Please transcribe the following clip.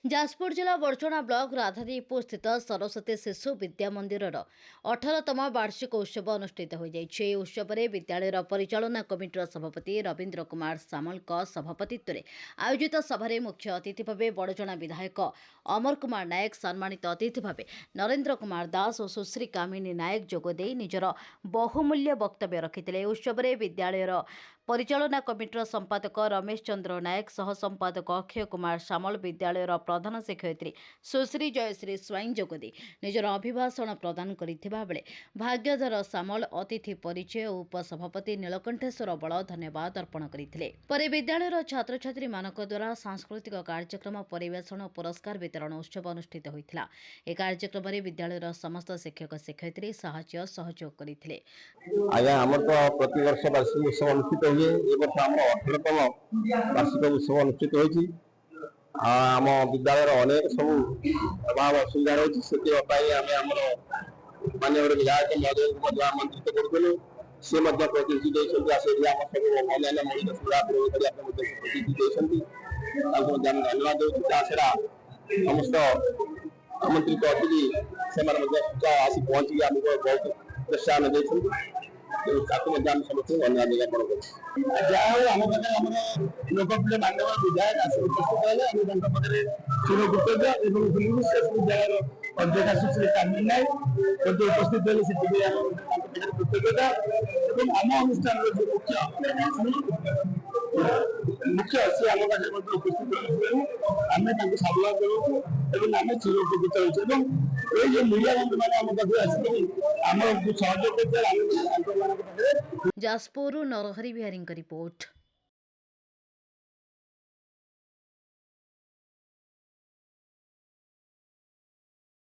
जाजपुर जिला बड़चणा ब्लॉक राधादीपुर स्थित सरस्वती शिशु विद्या मंदिर 18तम वार्षिक उत्सव अनुष्ठित हो जाए। उत्सव में विद्यालय परिचालना कमिटर सभापति रवीन्द्र कुमार सामल सभापतित्व में आयोजित सभार मुख्य अतिथि भाव बड़चणा विधायक अमर कुमार नायक, सम्मानित अतिथि भाव नरेन्द्र कुमार दास और सुश्री कामिनी नायक जोगदे निजर बहुमूल्य वक्तव्य रखिते। उत्सव में विद्यालय परिचालना कमिटर संपादक रमेश चंद्र नायक, सह संपादक अक्षय कुमार सामल, विद्यालय प्रधान शिक्षयित्री सुश्री जयश्री स्वाईं जोगदे निजर अभिभाषण प्रदान करथिबा बेले भाग्यधर सामल अतिथि परिचय और उपसभापति नीलकंठेश्वर बल धन्यवाद अर्पण करथिले। परे विद्यालय छात्र छात्री मानक द्वारा सांस्कृतिक कार्यक्रम परिवेषण और पुरस्कार वितरण उत्सव अनुष्ठित होइथिला। ए कार्यक्रम में विद्यालय समस्त शिक्षक शिक्षयित्री साहाय्य सहयोग करथिले। आज्ञा हमर तो प्रति वर्ष वार्षिक उत्सव अनुष्ठित हुए। ए वर्ष आम 18तम वार्षिक उत्सव अनुष्ठित होइछि। आम विद्यालय अनेक सब अभाव असुविधा रही से माननीय विधायक महोदय को आमंत्रित करूँ। सी प्रतिनिधि देते आम सब अन्य मौलिक सुविधा प्रयोग करने प्रतिनिधि देते धन्यवाद दूसरा समस्त आमंत्रित अतिथि से आसी पहुंची आमको बहुत प्रोत्साहन देते समस्त धन्यवाद ज्ञापन कर जहाँ आम पाखे लोकप्रिय मानव विधायक आस उपस्थित है चिरकृतज्ञ विद्यालय अध्यक्षा सुश्री कामिनी नायक उपस्थित है कृतज्ञता आम अनुष्ठान जो मुख्य सी आम पाखे उपस्थित आम साधुवाद करूँ आम चिरकृत हो मीडिया बंधु मैंने आम पाखे आम सहयोग करते। जाजपुर नरहरि बिहारी रिपोर्ट।